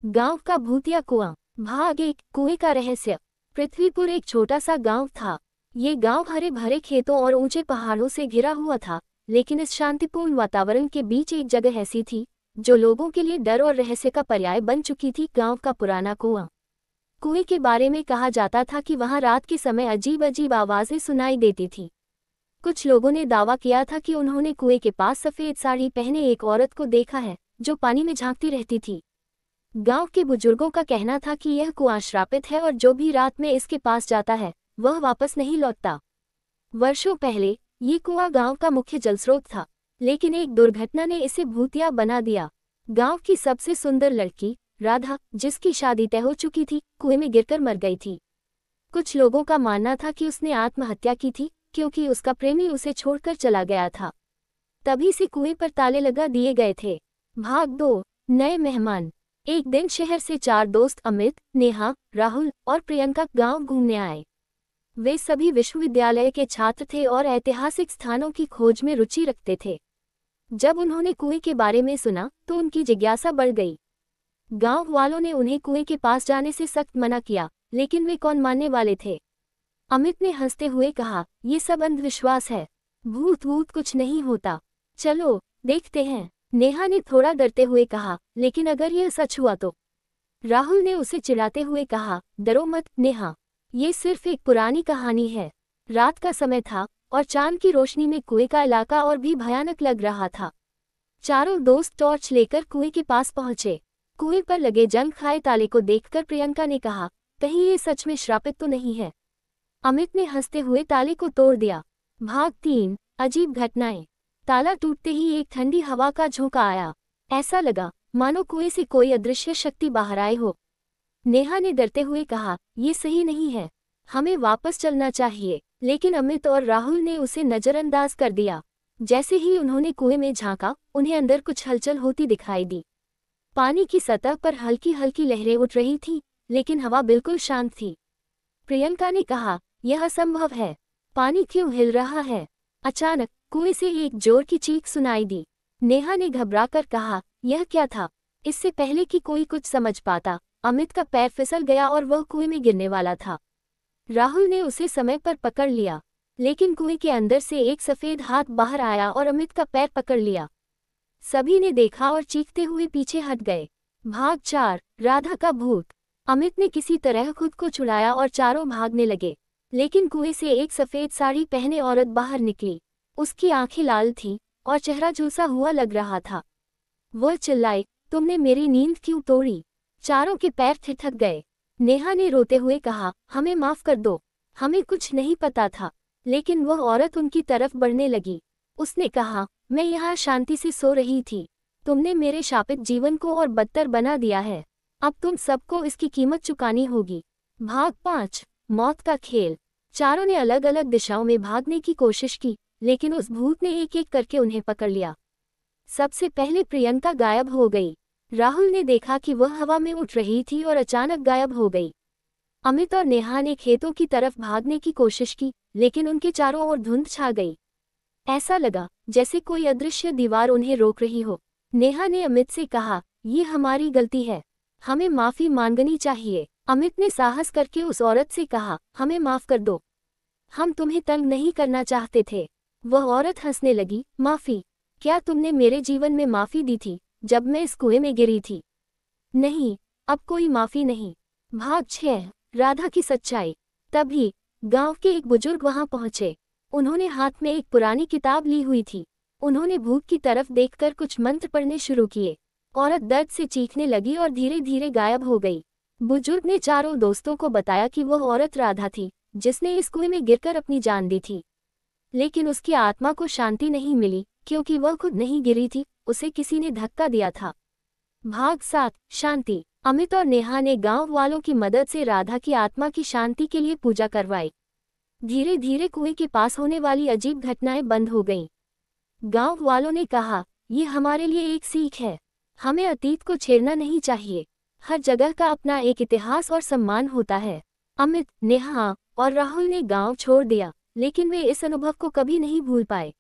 गांव का भूतिया कुआं। भाग 1। कुएं का रहस्य। पृथ्वीपुर एक छोटा सा गांव था। ये गांव हरे भरे खेतों और ऊंचे पहाड़ों से घिरा हुआ था, लेकिन इस शांतिपूर्ण वातावरण के बीच एक जगह ऐसी थी जो लोगों के लिए डर और रहस्य का पर्याय बन चुकी थी। गांव का पुराना कुआं। कुएं के बारे में कहा जाता था कि वहां रात के समय अजीब अजीब आवाजें सुनाई देती थी। कुछ लोगों ने दावा किया था कि उन्होंने कुएं के पास सफेद साड़ी पहने एक औरत को देखा है जो पानी में झांकती रहती थी। गांव के बुजुर्गों का कहना था कि यह कुआं श्रापित है और जो भी रात में इसके पास जाता है वह वापस नहीं लौटता। वर्षों पहले ये कुआं गांव का मुख्य जलस्रोत था, लेकिन एक दुर्घटना ने इसे भूतिया बना दिया। गांव की सबसे सुंदर लड़की राधा, जिसकी शादी तय हो चुकी थी, कुएं में गिरकर मर गई थी। कुछ लोगों का मानना था कि उसने आत्महत्या की थी क्योंकि उसका प्रेमी उसे छोड़कर चला गया था। तभी से कुएं पर ताले लगा दिए गए थे। भाग 2। नए मेहमान। एक दिन शहर से 4 दोस्त अमित, नेहा, राहुल और प्रियंका गांव घूमने आए। वे सभी विश्वविद्यालय के छात्र थे और ऐतिहासिक स्थानों की खोज में रुचि रखते थे। जब उन्होंने कुएं के बारे में सुना तो उनकी जिज्ञासा बढ़ गई। गांव वालों ने उन्हें कुएं के पास जाने से सख्त मना किया, लेकिन वे कौन मानने वाले थे। अमित ने हंसते हुए कहा, ये सब अंधविश्वास है, भूत वूत कुछ नहीं होता, चलो देखते हैं। नेहा ने थोड़ा डरते हुए कहा, लेकिन अगर यह सच हुआ तो। राहुल ने उसे चिढ़ाते हुए कहा, डरो मत नेहा, ये सिर्फ एक पुरानी कहानी है। रात का समय था और चांद की रोशनी में कुएं का इलाका और भी भयानक लग रहा था। चारों दोस्त टॉर्च लेकर कुएं के पास पहुंचे। कुएं पर लगे जंग खाए ताले को देखकर प्रियंका ने कहा, कहीं ये सच में श्रापित तो नहीं है। अमित ने हंसते हुए ताले को तोड़ दिया। भाग 3। अजीब घटनाएं। ताला टूटते ही एक ठंडी हवा का झोंका आया। ऐसा लगा मानो कुएं से कोई अदृश्य शक्ति बाहर आए हो। नेहा ने डरते हुए कहा, ये सही नहीं है, हमें वापस चलना चाहिए, लेकिन अमित और राहुल ने उसे नजरअंदाज कर दिया। जैसे ही उन्होंने कुएं में झांका, उन्हें अंदर कुछ हलचल होती दिखाई दी। पानी की सतह पर हल्की हल्की लहरें उठ रही थीं, लेकिन हवा बिल्कुल शांत थी। प्रियंका ने कहा, यह असंभव है, पानी क्यों हिल रहा है। अचानक कुएं से एक जोर की चीख सुनाई दी। नेहा ने घबराकर कहा, यह क्या था। इससे पहले कि कोई कुछ समझ पाता, अमित का पैर फिसल गया और वह कुएं में गिरने वाला था। राहुल ने उसे समय पर पकड़ लिया, लेकिन कुएं के अंदर से एक सफेद हाथ बाहर आया और अमित का पैर पकड़ लिया। सभी ने देखा और चीखते हुए पीछे हट गए। भाग 4। राधा का भूत। अमित ने किसी तरह खुद को छुड़ाया और चारों भागने लगे, लेकिन कुएं से एक सफेद साड़ी पहने औरत बाहर निकली। उसकी आंखें लाल थीं और चेहरा झुलसा हुआ लग रहा था। वह चिल्लाई, तुमने मेरी नींद क्यों तोड़ी। चारों के पैर ठिठक गए। नेहा ने रोते हुए कहा, हमें माफ कर दो, हमें कुछ नहीं पता था। लेकिन वह औरत उनकी तरफ बढ़ने लगी। उसने कहा, मैं यहाँ शांति से सो रही थी, तुमने मेरे शापित जीवन को और बदतर बना दिया है। अब तुम सबको इसकी कीमत चुकानी होगी। भाग 5। मौत का खेल। चारों ने अलग अलग दिशाओं में भागने की कोशिश की, लेकिन उस भूत ने एक एक करके उन्हें पकड़ लिया। सबसे पहले प्रियंका गायब हो गई। राहुल ने देखा कि वह हवा में उठ रही थी और अचानक गायब हो गई। अमित और नेहा ने खेतों की तरफ भागने की कोशिश की, लेकिन उनके चारों ओर धुंध छा गई। ऐसा लगा जैसे कोई अदृश्य दीवार उन्हें रोक रही हो। नेहा ने अमित से कहा, ये हमारी गलती है, हमें माफी मांगनी चाहिए। अमित ने साहस करके उस औरत से कहा, हमें माफ कर दो, हम तुम्हें तंग नहीं करना चाहते थे। वह औरत हंसने लगी, माफी, क्या तुमने मेरे जीवन में माफी दी थी जब मैं इस कुएं में गिरी थी। नहीं, अब कोई माफी नहीं। भाग 6। राधा की सच्चाई। तभी गांव के एक बुजुर्ग वहां पहुंचे। उन्होंने हाथ में एक पुरानी किताब ली हुई थी। उन्होंने भूत की तरफ देखकर कुछ मंत्र पढ़ने शुरू किए। औरत दर्द से चीखने लगी और धीरे धीरे गायब हो गई। बुजुर्ग ने चारों दोस्तों को बताया कि वह औरत राधा थी, जिसने इस कुएं में गिरकर अपनी जान दी थी। लेकिन उसकी आत्मा को शांति नहीं मिली, क्योंकि वह खुद नहीं गिरी थी, उसे किसी ने धक्का दिया था। भाग 7। शांति। अमित और नेहा ने गांव वालों की मदद से राधा की आत्मा की शांति के लिए पूजा करवाई। धीरे धीरे कुएं के पास होने वाली अजीब घटनाएं बंद हो गईं। गांव वालों ने कहा, ये हमारे लिए एक सीख है, हमें अतीत को छेड़ना नहीं चाहिए। हर जगह का अपना एक इतिहास और सम्मान होता है। अमित, नेहा और राहुल ने गांव छोड़ दिया, लेकिन वे इस अनुभव को कभी नहीं भूल पाए।